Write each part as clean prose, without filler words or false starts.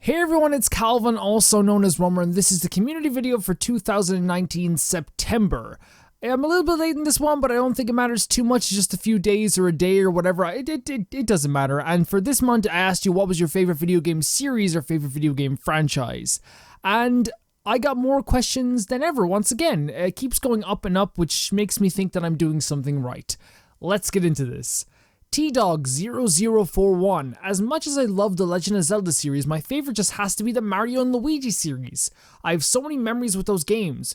Hey everyone, it's Calvin, also known as Rummer, and this is the community video for 2019 September. I'm a little bit late in this one, but I don't think it matters too much, just a few days or a day or whatever, it doesn't matter. And for this month, I asked you what was your favorite video game series or favorite video game franchise. And I got more questions than ever once again. It keeps going up and up, which makes me think that I'm doing something right. Let's get into this. T-Dog0041. As much as I love the Legend of Zelda series, my favorite just has to be the Mario and Luigi series. I have so many memories with those games,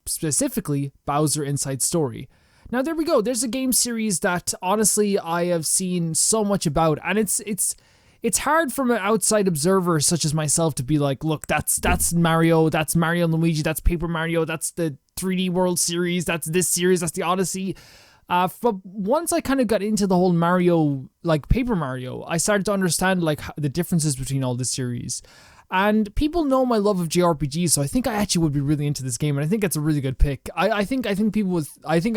specifically Bowser Inside Story. Now there we go, there's a game series that honestly I have seen so much about, and it's hard from an outside observer such as myself to be like, look, that's Mario and Luigi, that's Paper Mario, that's the 3D World series, that's this series, that's the Odyssey. But once I kind of got into the whole Mario, like Paper Mario, I started to understand like the differences between all the series. And people know my love of JRPGs, so I think I actually would be really into this game, and I think it's a really good pick. I think I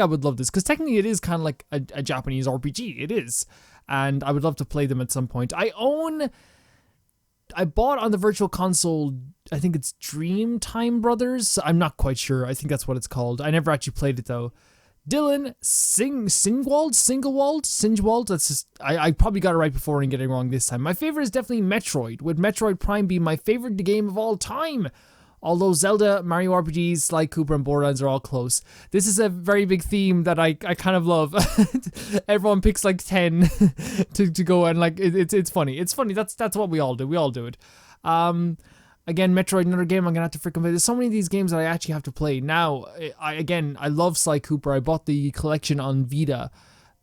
would love this, because technically it is kind of like a Japanese RPG. It is. And I would love to play them at some point. I bought on the Virtual Console, I think it's Dreamtime Brothers. I'm not quite sure. I think that's what it's called. I never actually played it though. Dylan Singewald, that's just, I probably got it right before and getting it wrong this time. My favorite is definitely Metroid, with Metroid Prime being my favorite game of all time. Although Zelda, Mario RPGs, Sly Cooper, and Borderlands are all close. This is a very big theme that I kind of love. Everyone picks like 10 to go, and like it's funny. It's funny. That's what we all do. We all do it. Again, Metroid, another game I'm gonna have to freaking play. There's so many of these games that I actually have to play. Now, I love Sly Cooper. I bought the collection on Vita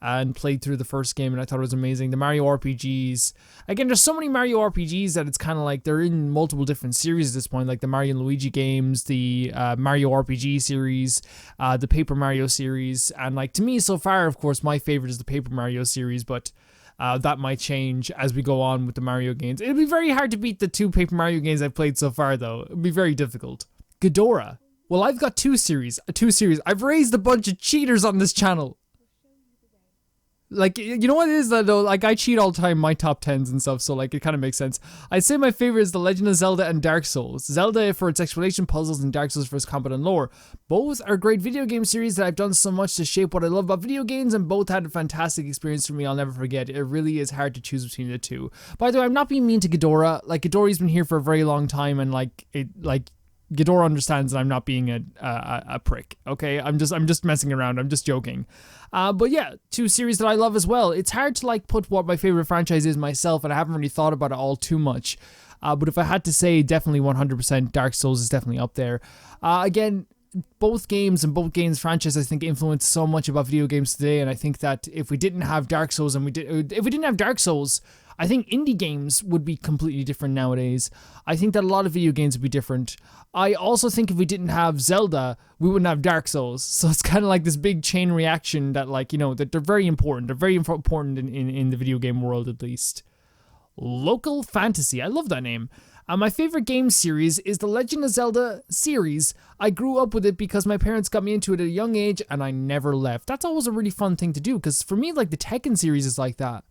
and played through the first game, and I thought it was amazing. The Mario RPGs. Again, there's so many Mario RPGs that it's kind of like they're in multiple different series at this point, like the Mario and Luigi games, the Mario RPG series, the Paper Mario series, and like to me so far, of course, my favorite is the Paper Mario series, but that might change as we go on with the Mario games. It'll be very hard to beat the 2 Paper Mario games I've played so far, though. It'll be very difficult. Ghidorah. Well, I've got two series. I've raised a bunch of cheaters on this channel. Like, you know what it is though? Like, I cheat all the time, my top 10s and stuff, so like, it kind of makes sense. I'd say my favorite is The Legend of Zelda and Dark Souls. Zelda for its exploration puzzles and Dark Souls for its combat and lore. Both are great video game series that I've done so much to shape what I love about video games, and both had a fantastic experience for me I'll never forget. It really is hard to choose between the two. By the way, I'm not being mean to Ghidorah. Like, Ghidorah's been here for a very long time, and Ghidorah understands that I'm not being a prick, okay? I'm just messing around. I'm just joking. But yeah, 2 series that I love as well. It's hard to like put what my favorite franchise is myself, and I haven't really thought about it all too much. But if I had to say, definitely 100% Dark Souls is definitely up there. Again, both games and both games franchise I think influence so much about video games today, and I think that if we didn't have Dark Souls I think indie games would be completely different nowadays. I think that a lot of video games would be different. I also think if we didn't have Zelda, we wouldn't have Dark Souls. So it's kind of like this big chain reaction that, like, you know, that they're very important. They're very important in the video game world, at least. Local Fantasy. I love that name. My favorite game series is the Legend of Zelda series. I grew up with it because my parents got me into it at a young age, and I never left. That's always a really fun thing to do, because for me, like, the Tekken series is like that.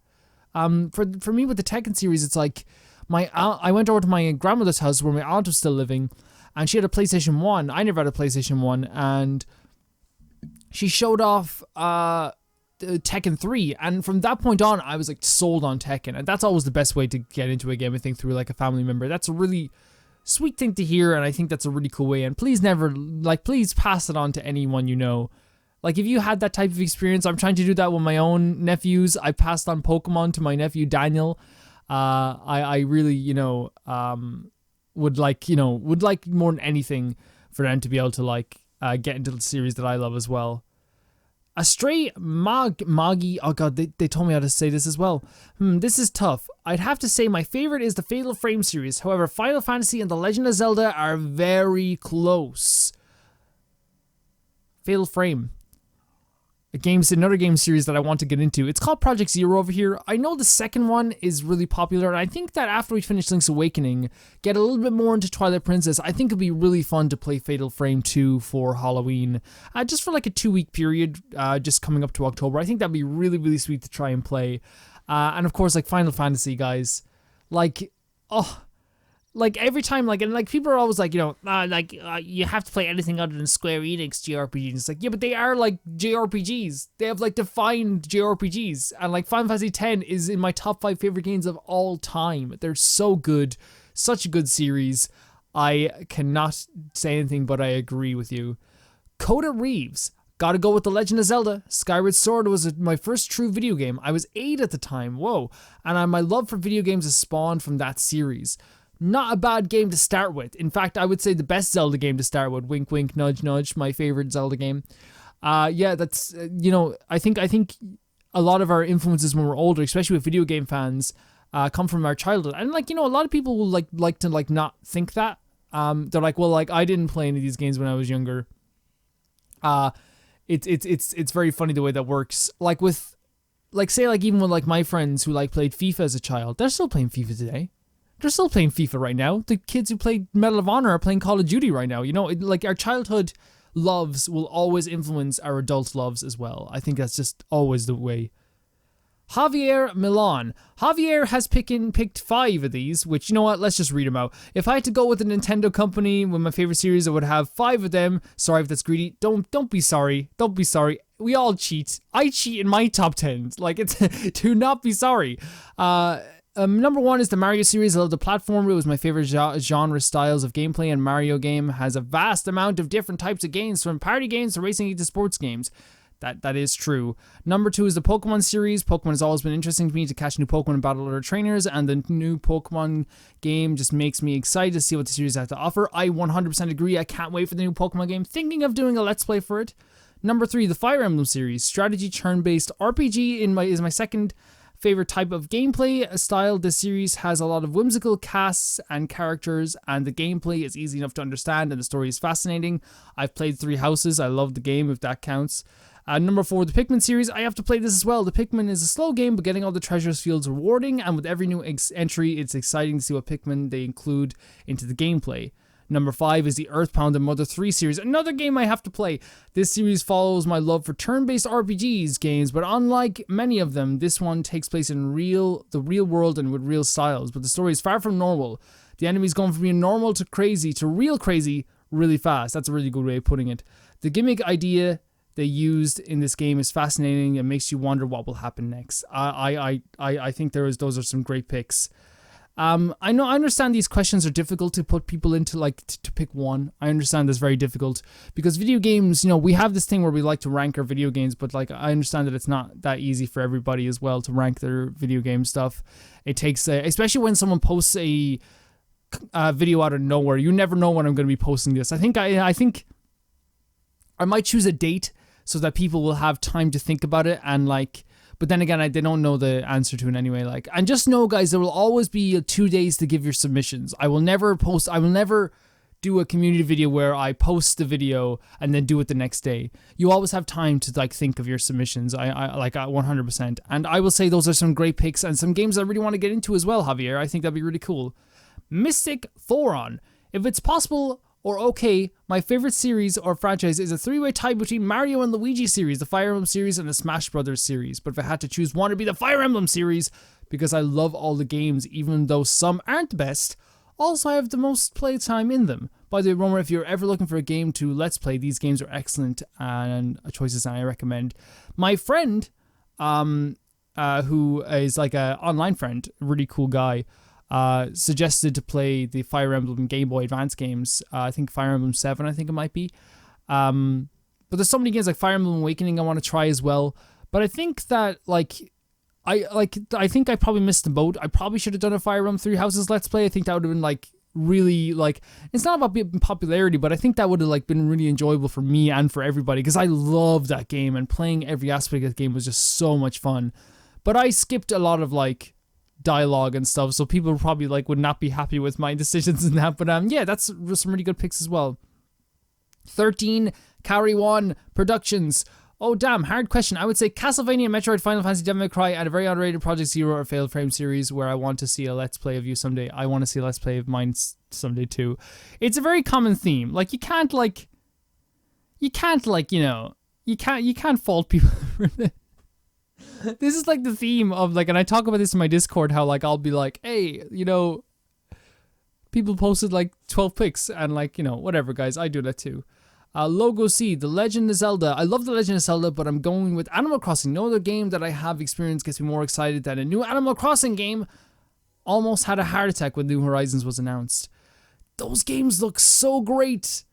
For me with the Tekken series, it's like I went over to my grandmother's house where my aunt was still living, and she had a PlayStation 1. I never had a PlayStation 1, and she showed off Tekken 3, and from that point on, I was like sold on Tekken, and that's always the best way to get into a game, I think, through like a family member. That's a really sweet thing to hear, and I think that's a really cool way, and please pass it on to anyone you know. Like, if you had that type of experience, I'm trying to do that with my own nephews. I passed on Pokemon to my nephew, Daniel. I really, would like more than anything for them to be able to, like, get into the series that I love as well. Astray Magi, oh god, they told me how to say this as well. This is tough. I'd have to say my favorite is the Fatal Frame series. However, Final Fantasy and The Legend of Zelda are very close. Fatal Frame. Another game series that I want to get into. It's called Project Zero over here. I know the second one is really popular, and I think that after we finish Link's Awakening, get a little bit more into Twilight Princess, I think it'd be really fun to play Fatal Frame 2 for Halloween. Just for like a 2-week period, just coming up to October. I think that'd be really, really sweet to try and play. And of course, like Final Fantasy, guys. Like, oh, like every time, like, and like people are always like, you have to play anything other than Square Enix JRPGs. It's like, yeah, but they are like JRPGs. They have like defined JRPGs, and like Final Fantasy X is in my top 5 favorite games of all time. They're so good, such a good series. I cannot say anything but I agree with you. Coda Reeves. Gotta go with The Legend of Zelda. Skyward Sword was my first true video game. I was 8 at the time, whoa. And my love for video games has spawned from that series. Not a bad game to start with. In fact, I would say the best Zelda game to start with. Wink, wink, nudge, nudge. My favorite Zelda game. Yeah, that's, I think a lot of our influences when we're older, especially with video game fans, come from our childhood. And like, a lot of people will like to like not think that. They're like, well, like I didn't play any of these games when I was younger. It's very funny the way that works. Like with, like say like even with like my friends who like played FIFA as a child, they're still playing FIFA today. They're still playing FIFA right now. The kids who played Medal of Honor are playing Call of Duty right now. Like our childhood loves will always influence our adult loves as well. I think that's just always the way. Javier Milan. Javier has picked 5 of these, which, you know what, let's just read them out. If I had to go with a Nintendo company with my favorite series, I would have 5 of them. Sorry if that's greedy. Don't be sorry. Don't be sorry. We all cheat. I cheat in my top 10s. Like, it's do not be sorry. Number 1 is the Mario series. I love the platformer. It was my favorite genre styles of gameplay, and Mario game has a vast amount of different types of games, from party games to racing to sports games. That is true. Number 2 is the Pokemon series. Pokemon has always been interesting to me to catch new Pokemon and battle other trainers, and the new Pokemon game just makes me excited to see what the series has to offer. I 100% agree. I can't wait for the new Pokemon game. Thinking of doing a Let's Play for it. Number 3, the Fire Emblem series. Strategy turn-based RPG is my second favorite type of gameplay style. This series has a lot of whimsical casts and characters, and the gameplay is easy enough to understand, and the story is fascinating. I've played 3 Houses. I love the game, if that counts. Number 4, the Pikmin series. I have to play this as well. The Pikmin is a slow game, but getting all the treasures feels rewarding, and with every new entry, it's exciting to see what Pikmin they include into the gameplay. Number 5 is the Earthbound and Mother 3 series, another game I have to play. This series follows my love for turn-based RPGs games, but unlike many of them, this one takes place in the real world and with real styles, but the story is far from normal. The enemy's going from being normal to crazy to real crazy really fast. That's a really good way of putting it. The gimmick idea they used in this game is fascinating and makes you wonder what will happen next. I think those are some great picks. I understand these questions are difficult to put people into, like, to pick one. I understand that's very difficult because video games, we have this thing where we like to rank our video games, but like I understand that it's not that easy for everybody as well to rank their video game stuff. It takes, especially when someone posts a video out of nowhere. You never know when I'm going to be posting this. I think I might choose a date so that people will have time to think about it, and like, but then again, they don't know the answer to it anyway. Like, and just know, guys, there will always be 2 days to give your submissions. I will never do a community video where I post the video and then do it the next day. You always have time to like think of your submissions. I 100%. And I will say those are some great picks and some games I really want to get into as well, Javier. I think that'd be really cool. Mystic Thoron. If it's possible or okay, my favorite series or franchise is a 3-way tie between Mario and Luigi series, the Fire Emblem series, and the Smash Brothers series. But if I had to choose one, it'd be the Fire Emblem series because I love all the games, even though some aren't the best. Also, I have the most playtime in them. By the way, Romer, if you're ever looking for a game to Let's Play, these games are excellent and choices I recommend. My friend, who is like an online friend, a really cool guy, suggested to play the Fire Emblem Game Boy Advance games. I think Fire Emblem 7, I think it might be. But there's so many games like Fire Emblem Awakening I want to try as well. But I think that I think I probably missed the boat. I probably should have done a Fire Emblem 3 Houses Let's Play. I think that would have been like really like, it's not about popularity, but I think that would have like been really enjoyable for me and for everybody because I love that game and playing every aspect of the game was just so much fun. But I skipped a lot of like dialogue and stuff, so people probably like would not be happy with my decisions in that. But yeah, that's some really good picks as well. 13 Carry One Productions. Oh damn, hard question. I would say Castlevania, Metroid, Final Fantasy, Devil May Cry, and a very underrated Project Zero or Failed Frame series where I want to see a Let's Play of you someday. I want to see a Let's Play of mine someday too. It's a very common theme. Like you can't fault people for this. This is like the theme of like, and I talk about this in my Discord, how like I'll be like, hey, people posted like 12 pics and like, whatever, guys. I do that too. Logo C, The Legend of Zelda. I love The Legend of Zelda, but I'm going with Animal Crossing. No other game that I have experienced gets me more excited than a new Animal Crossing game. Almost had a heart attack when New Horizons was announced. Those games look so great.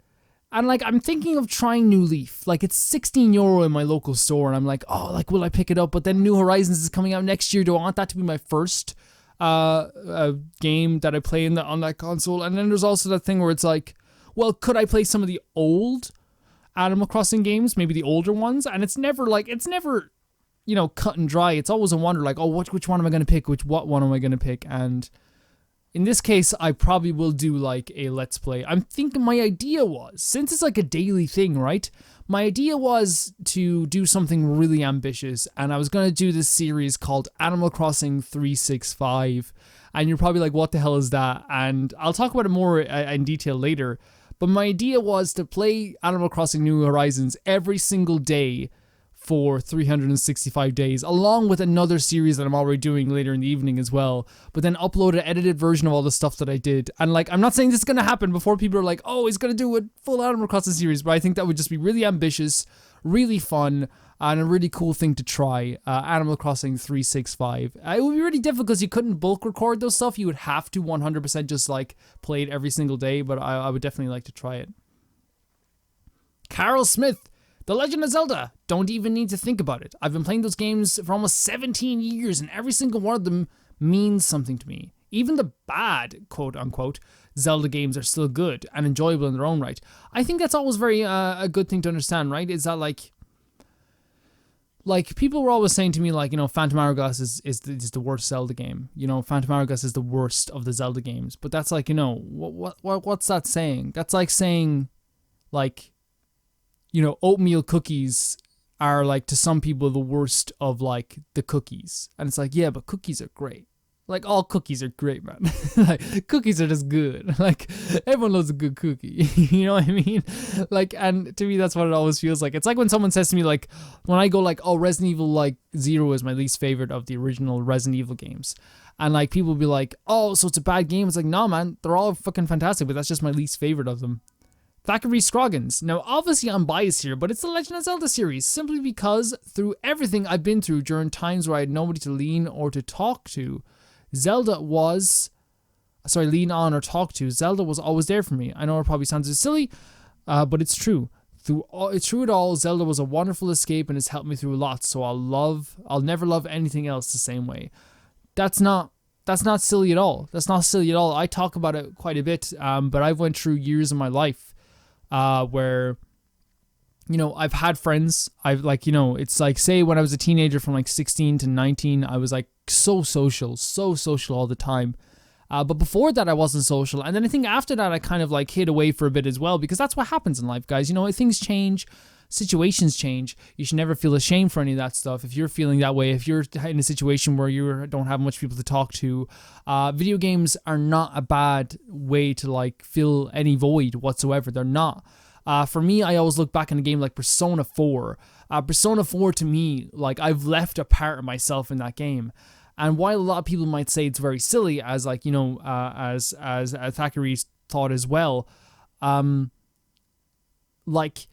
And like, I'm thinking of trying New Leaf. Like, it's €16 in my local store, and I'm like, oh, like, will I pick it up? But then New Horizons is coming out next year. Do I want that to be my first game that I play on that console? And then there's also that thing where it's like, well, could I play some of the old Animal Crossing games, maybe the older ones? And it's never, cut and dry. It's always a wonder, like, oh, which one am I going to pick? What one am I going to pick? And in this case, I probably will do, like, a Let's Play. I'm thinking my idea was, since it's, like, a daily thing, right? My idea was to do something really ambitious, and I was going to do this series called Animal Crossing 365. And you're probably like, what the hell is that? And I'll talk about it more in detail later. But my idea was to play Animal Crossing New Horizons every single day for 365 days, along with another series that I'm already doing later in the evening as well, but then upload an edited version of all the stuff that I did. And like, I'm not saying this is going to happen before people are like, oh, he's going to do a full Animal Crossing series, but I think that would just be really ambitious, really fun, and a really cool thing to try. Animal Crossing 365. It would be really difficult because you couldn't bulk record those stuff. You would have to 100% just like play it every single day, but I would definitely like to try it. Carol Smith, The Legend of Zelda. Don't even need to think about it. I've been playing those games for almost 17 years, and every single one of them means something to me. Even the bad, quote unquote, Zelda games are still good and enjoyable in their own right. I think that's always very a good thing to understand, right? Is that like people were always saying to me, like, Phantom Hourglass is the worst Zelda game. Phantom Hourglass is the worst of the Zelda games. But that's like, what's that saying? That's like saying, like, oatmeal cookies are like to some people the worst of like the cookies. And it's like, yeah, but cookies are great. Like, all cookies are great, man. Like, cookies are just good. Like, everyone loves a good cookie. You know what I mean? Like, and to me, that's what it always feels like. It's like when someone says to me, like, when I go, like, oh, Resident Evil, like, 0 is my least favorite of the original Resident Evil games. And, like, people will be like, oh, so it's a bad game. It's like, no, man, they're all fucking fantastic, but that's just my least favorite of them. Thackeray Scroggins. Now, obviously, I'm biased here, but it's the Legend of Zelda series, simply because through everything I've been through during times where I had nobody to lean or to talk to, lean on or talk to, Zelda was always there for me. I know it probably sounds silly, but it's true. Through it all, Zelda was a wonderful escape and has helped me through a lot, so I'll never love anything else the same way. That's not silly at all. That's not silly at all. I talk about it quite a bit, but I've went through years of my life where, I've had friends. I've it's like, say when I was a teenager from like 16 to 19, I was like so social all the time. But before that, I wasn't social. And then I think after that, I kind of like hid away for a bit as well, because that's what happens in life, guys. Things change, situations change. You should never feel ashamed for any of that stuff. If you're feeling that way, if you're in a situation where you don't have much people to talk to, video games are not a bad way to like fill any void whatsoever. They're not. For me, I always look back on a game like Persona 4. Persona 4 to me, like, I've left a part of myself in that game. And while a lot of people might say it's very silly, as like, as Thackeray's thought as well, like,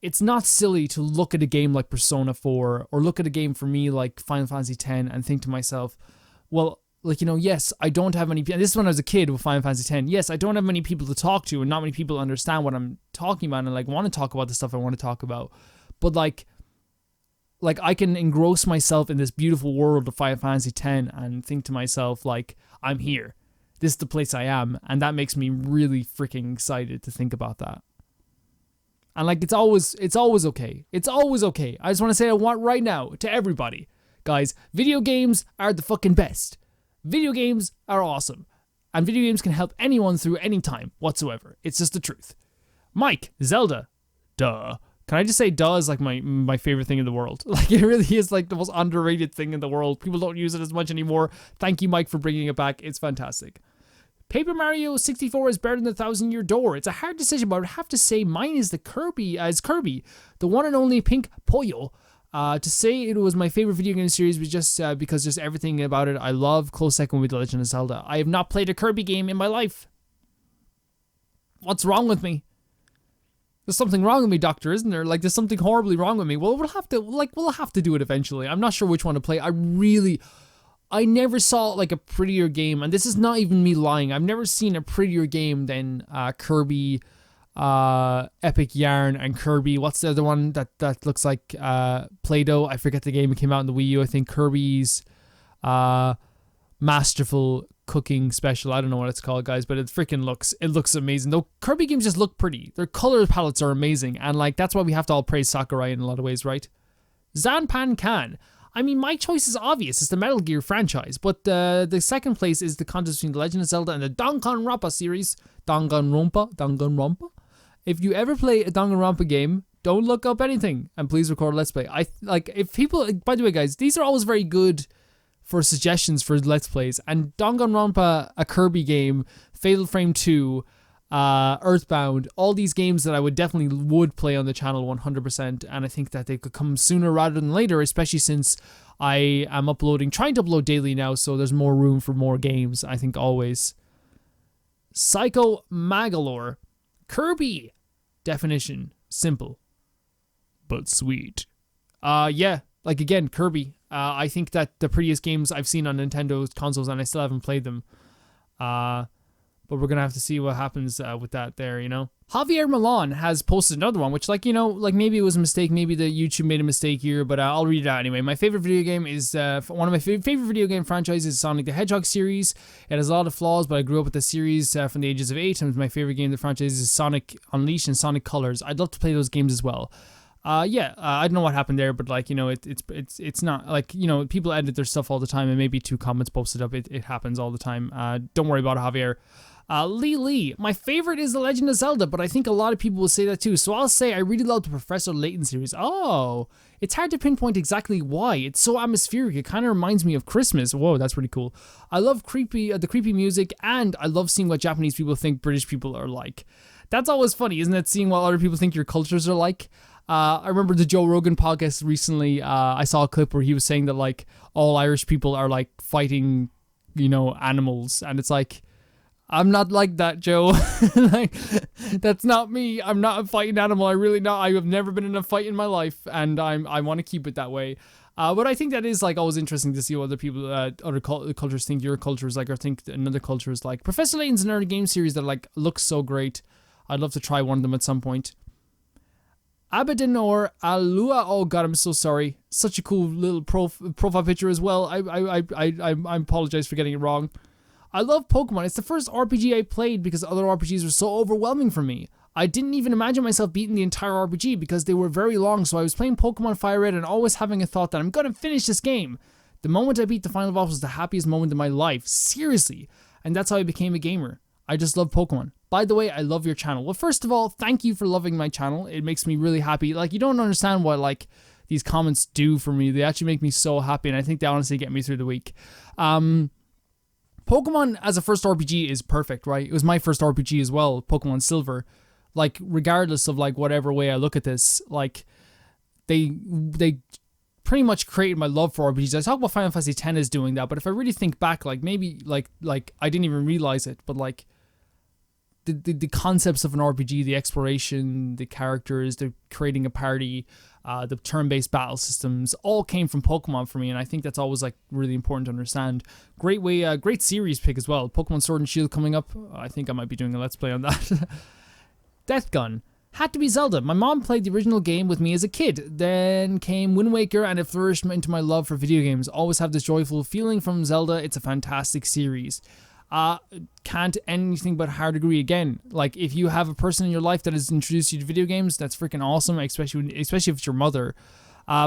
it's not silly to look at a game like Persona 4 or look at a game for me like Final Fantasy X and think to myself, well, like, yes, I don't have many people. This is when I was a kid with Final Fantasy X. Yes, I don't have many people to talk to, and not many people understand what I'm talking about and like want to talk about the stuff I want to talk about. But like I can engross myself in this beautiful world of Final Fantasy X and think to myself, like, I'm here. This is the place I am. And that makes me really freaking excited to think about that. And like, it's always okay. It's always okay. I just want to say I want right now to everybody, guys, video games are the fucking best. Video games are awesome. And video games can help anyone through any time whatsoever. It's just the truth. Mike, Zelda, duh. Can I just say duh is like my favorite thing in the world? Like, it really is like the most underrated thing in the world. People don't use it as much anymore. Thank you, Mike, for bringing it back. It's fantastic. Paper Mario 64 is better than the Thousand Year Door. It's a hard decision, but I would have to say mine is Kirby, the one and only pink Poyo. To say it was my favorite video game series was just because just everything about it I love. Close second with The Legend of Zelda. I have not played a Kirby game in my life. What's wrong with me? There's something wrong with me, doctor, isn't there? Like, there's something horribly wrong with me. Well, we'll have to do it eventually. I'm not sure which one to play. I never saw like a prettier game, and this is not even me lying. I've never seen a prettier game than Kirby, Epic Yarn, and Kirby. What's the other one that looks like Play-Doh? I forget the game. It came out in the Wii U. I think Kirby's Masterful Cooking Special. I don't know what it's called, guys, but it looks amazing. Though Kirby games just look pretty. Their color palettes are amazing, and like that's why we have to all praise Sakurai in a lot of ways, right? Zanpan Khan. I mean, my choice is obvious. It's the Metal Gear franchise, but the second place is the contest between The Legend of Zelda and the Danganronpa series. Danganronpa. If you ever play a Danganronpa game, don't look up anything, and please record a Let's Play. If people, by the way, guys, these are always very good for suggestions for Let's Plays, and Danganronpa, a Kirby game, Fatal Frame 2, Earthbound, all these games that I would play on the channel 100%, and I think that they could come sooner rather than later, especially since I am trying to upload daily now, so there's more room for more games, I think, always. Psycho Magalore. Kirby. Definition. Simple. But sweet. Yeah, like again, Kirby. I think that the prettiest games I've seen on Nintendo's consoles, and I still haven't played them. But we're going to have to see what happens with that there, you know. Javier Milan has posted another one, which, like, you know, like maybe it was a mistake. Maybe the YouTube made a mistake here, but I'll read it out anyway. My favorite video game is, one of my favorite video game franchises is Sonic the Hedgehog series. It has a lot of flaws, but I grew up with the series from the ages of 8, and my favorite game in the franchise is Sonic Unleashed and Sonic Colors. I'd love to play those games as well. I don't know what happened there, but like, you know, it's not like, you know, people edit their stuff all the time, and maybe 2 comments posted up. It happens all the time. Don't worry about it, Javier. Lee, my favorite is The Legend of Zelda, but I think a lot of people will say that too. So I'll say I really love the Professor Layton series. Oh, it's hard to pinpoint exactly why. It's so atmospheric. It kind of reminds me of Christmas. Whoa, that's pretty cool. I love the creepy music, and I love seeing what Japanese people think British people are like. That's always funny, isn't it? Seeing what other people think your cultures are like. I remember the Joe Rogan podcast recently. I saw a clip where he was saying that like all Irish people are like fighting, you know, animals, and it's like, I'm not like that, Joe. Like, that's not me. I'm not a fighting animal. I have never been in a fight in my life, and I want to keep it that way. But I think that is like always interesting to see what other people, other cultures think your culture is like, or think another culture is like. Professor Layton's another game series that like looks so great. I'd love to try one of them at some point. Abadenor Alua. Oh god, I'm so sorry. Such a cool little profile picture as well. I apologize for getting it wrong. I love Pokemon. It's the first RPG I played because other RPGs were so overwhelming for me. I didn't even imagine myself beating the entire RPG because they were very long, so I was playing Pokemon Fire Red and always having a thought that I'm gonna finish this game. The moment I beat the final boss was the happiest moment in my life. Seriously. And that's how I became a gamer. I just love Pokemon. By the way, I love your channel. Well, first of all, thank you for loving my channel. It makes me really happy. Like, you don't understand what, like, these comments do for me. They actually make me so happy, and I think they honestly get me through the week. Pokemon as a first RPG is perfect, right? It was my first RPG as well, Pokemon Silver. Like, regardless of, like, whatever way I look at this, like, they pretty much created my love for RPGs. I talk about Final Fantasy X as doing that, but if I really think back, like, maybe, like I didn't even realize it, but, like, the concepts of an RPG, the exploration, the characters, the creating a party, the turn-based battle systems, all came from Pokemon for me, and I think that's always like really important to understand. Great series pick as well. Pokemon Sword and Shield coming up. I think I might be doing a Let's Play on that. Death Gun. Had to be Zelda. My mom played the original game with me as a kid. Then came Wind Waker, and it flourished into my love for video games. Always have this joyful feeling from Zelda. It's a fantastic series. Can't anything but hard agree again. Like, if you have a person in your life that has introduced you to video games, that's freaking awesome, especially if it's your mother.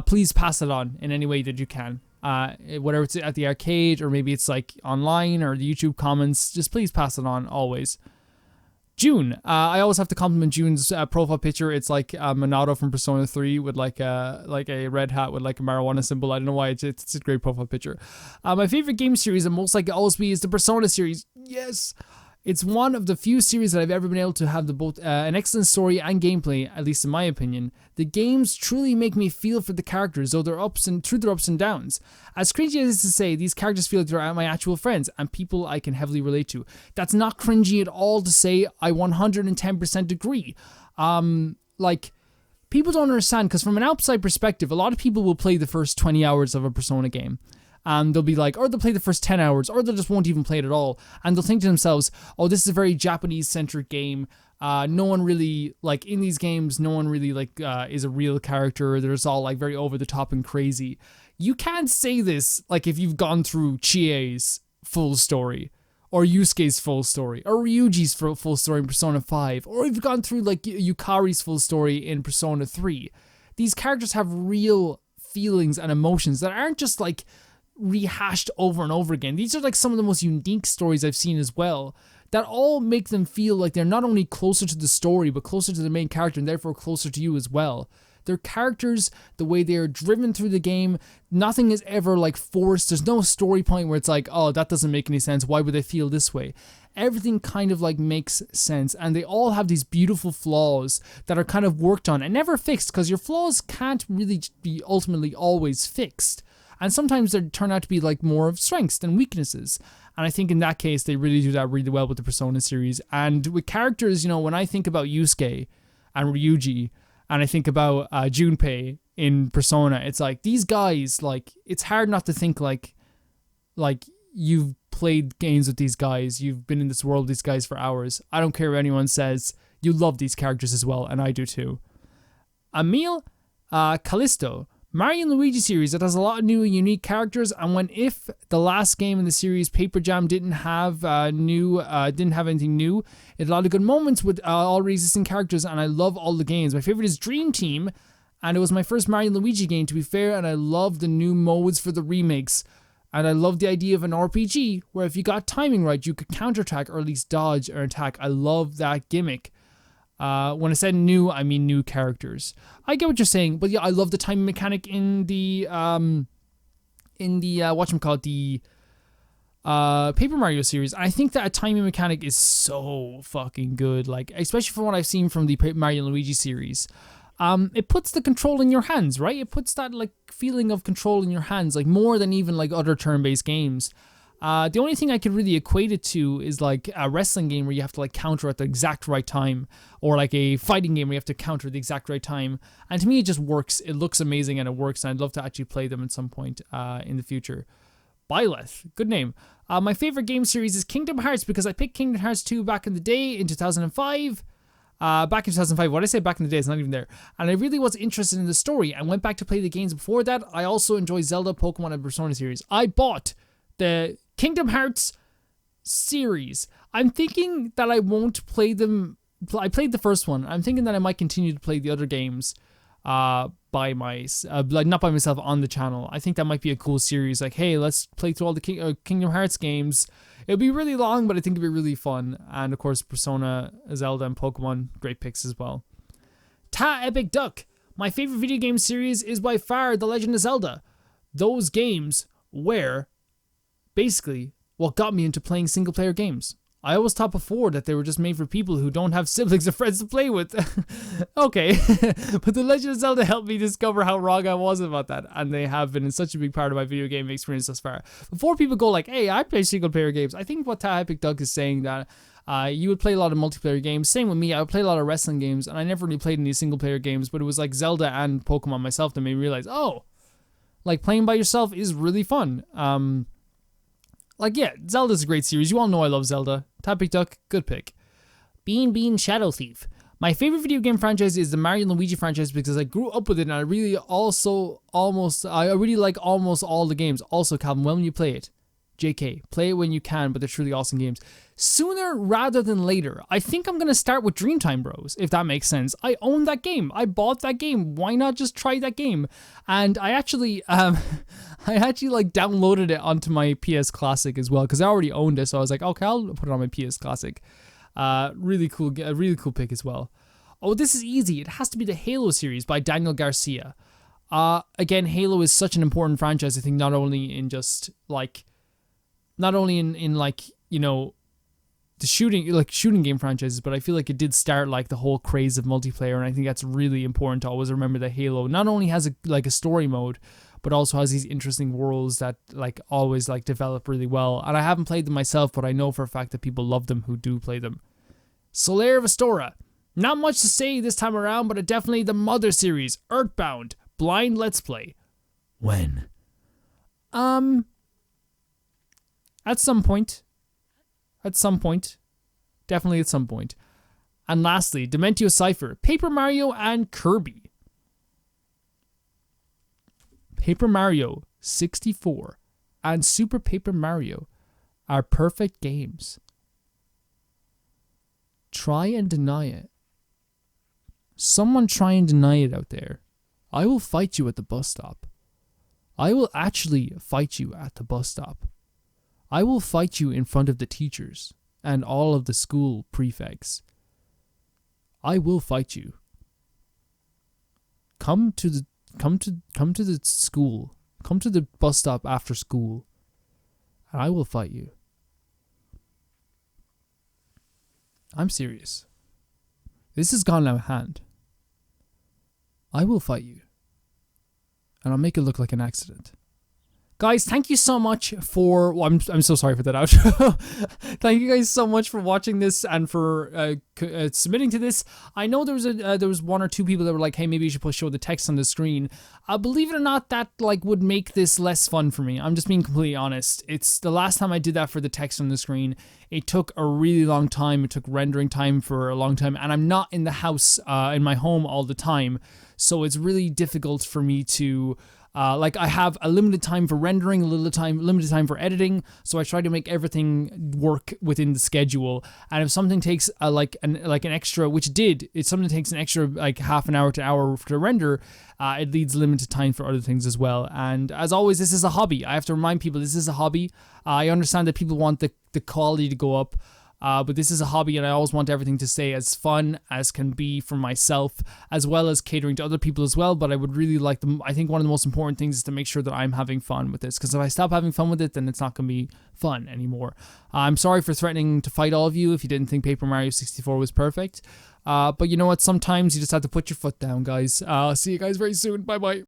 Please pass it on in any way that you can. Whether it's at the arcade, or maybe it's like online, or the YouTube comments, just please pass it on, always. June. I always have to compliment June's profile picture. It's like Monado from Persona 3 with like a red hat with like a marijuana symbol. I don't know why. It's a great profile picture. My favorite game series, and most likely always be, is the Persona series. Yes. It's one of the few series that I've ever been able to have both an excellent story and gameplay, at least in my opinion. The games truly make me feel for the characters, though through their ups and downs. As cringy as it is to say, these characters feel like they're my actual friends and people I can heavily relate to. That's not cringy at all to say. I 110% agree. People don't understand, because from an outside perspective, a lot of people will play the first 20 hours of a Persona game. And they'll be like, or they'll play the first 10 hours, or they just won't even play it at all. And they'll think to themselves, oh, this is a very Japanese-centric game. No one really, in these games, no one really, is a real character. They're just all, very over-the-top and crazy. You can't say this, if you've gone through Chie's full story, or Yusuke's full story, or Ryuji's full story in Persona 5, or you've gone through, Yukari's full story in Persona 3. These characters have real feelings and emotions that aren't just, rehashed over and over again. These are some of the most unique stories I've seen as well, that all make them feel like they're not only closer to the story but closer to the main character, and therefore closer to you as well. Their characters, the way they're driven through the game, nothing is ever forced. There's no story point where it's oh, that doesn't make any sense, why would they feel this way? Everything kind of makes sense, and they all have these beautiful flaws that are kind of worked on and never fixed, because your flaws can't really be ultimately always fixed. And sometimes they turn out to be more of strengths than weaknesses. And I think in that case, they really do that really well with the Persona series. And with characters, when I think about Yusuke and Ryuji, and I think about Junpei in Persona, it's these guys, it's hard not to think you've played games with these guys, you've been in this world with these guys for hours. I don't care what anyone says, you love these characters as well, and I do too. Emil Callisto. Mario and Luigi series that has a lot of new and unique characters, and if the last game in the series, Paper Jam, didn't have anything new, it had a lot of good moments with already existing characters, and I love all the games. My favorite is Dream Team, and it was my first Mario and Luigi game, to be fair, and I love the new modes for the remakes. And I love the idea of an RPG where if you got timing right, you could counterattack or at least dodge or attack. I love that gimmick. When I said new, I mean new characters. I get what you're saying, but yeah, I love the timing mechanic in the Paper Mario series. I think that a timing mechanic is so fucking good, especially from what I've seen from the Mario and Luigi series. It puts the control in your hands, right? It puts that feeling of control in your hands, more than even other turn-based games. The only thing I could really equate it to is a wrestling game where you have to counter at the exact right time, or a fighting game where you have to counter at the exact right time. And to me, it just works. It looks amazing and it works, and I'd love to actually play them at some point in the future. Byleth, good name. My favorite game series is Kingdom Hearts, because I picked Kingdom Hearts 2 back in the day in 2005. Back in 2005, what did I say back in the day? It's not even there. And I really was interested in the story and went back to play the games before that. I also enjoy Zelda, Pokemon, and Persona series. I bought the Kingdom Hearts series. I'm thinking that I won't play them. I played the first one. I'm thinking that I might continue to play the other games not by myself on the channel. I think that might be a cool series. Hey, let's play through all the Kingdom Hearts games. It'll be really long, but I think it'll be really fun. And of course, Persona, Zelda, and Pokemon, great picks as well. Ta Epic Duck. My favorite video game series is by far The Legend of Zelda. Those games were basically what got me into playing single player games. I always thought before that they were just made for people who don't have siblings or friends to play with. Okay, but The Legend of Zelda helped me discover how wrong I was about that, and they have been such a big part of my video game experience thus far. Before people go hey, I play single player games, I think what Ta Epic Duck is saying that you would play a lot of multiplayer games. Same with me, I would play a lot of wrestling games, and I never really played any single player games, but it was Zelda and Pokemon myself that made me realize, oh, playing by yourself is really fun. Zelda's a great series. You all know I love Zelda. Ta Epic Duck, good pick. Bean Shadow Thief. My favorite video game franchise is the Mario and Luigi franchise because I grew up with it and I really like almost all the games. Also, Calvin, when you play it, JK, play it when you can, but they're truly awesome games. Sooner rather than later, I think I'm going to start with Dreamtime Bros, if that makes sense. I own that game. I bought that game. Why not just try that game? And I actually downloaded it onto my PS Classic as well, because I already owned it, so I was okay, I'll put it on my PS Classic. Really cool pick as well. Oh, this is easy. It has to be the Halo series by Daniel Garcia. Again, Halo is such an important franchise, I think, not only in the shooting game franchises, but I feel like it did start like the whole craze of multiplayer, and I think that's really important to always remember that Halo not only has a story mode, but also has these interesting worlds that like always like develop really well. And I haven't played them myself, but I know for a fact that people love them who do play them. Solaire of Astora. Not much to say this time around, but definitely the Mother series, Earthbound, blind Let's Play. When? At some point. At some point. Definitely at some point. And lastly, Dementio Cypher, Paper Mario and Kirby. Paper Mario 64 and Super Paper Mario are perfect games. Try and deny it. Someone try and deny it out there. I will fight you at the bus stop. I will actually fight you at the bus stop. I will fight you in front of the teachers and all of the school prefects. I will fight you. Come to the school. Come to the bus stop after school. And I will fight you. I'm serious. This has gone out of hand. I will fight you. And I'll make it look like an accident. Guys, thank you so much for... Well, I'm so sorry for that outro. Thank you guys so much for watching this and for submitting to this. I know there was one or two people that were like, hey, maybe you should show the text on the screen. Believe it or not, that like would make this less fun for me. I'm just being completely honest. It's the last time I did that for the text on the screen. It took a really long time. It took rendering time for a long time. And I'm not in the house, in my home all the time. So it's really difficult for me to... like I have a limited time for rendering, limited time for editing, so I try to make everything work within the schedule. And if something takes an extra, which it did, if something takes an extra like half an hour to hour to render, it leaves limited time for other things as well. And as always, this is a hobby. I have to remind people this is a hobby. I understand that people want the quality to go up. But this is a hobby, and I always want everything to stay as fun as can be for myself, as well as catering to other people as well. But I would really like them. I think one of the most important things is to make sure that I'm having fun with this, because if I stop having fun with it, then it's not going to be fun anymore. I'm sorry for threatening to fight all of you if you didn't think Paper Mario 64 was perfect. But you know what? Sometimes you just have to put your foot down, guys. I'll see you guys very soon. Bye-bye.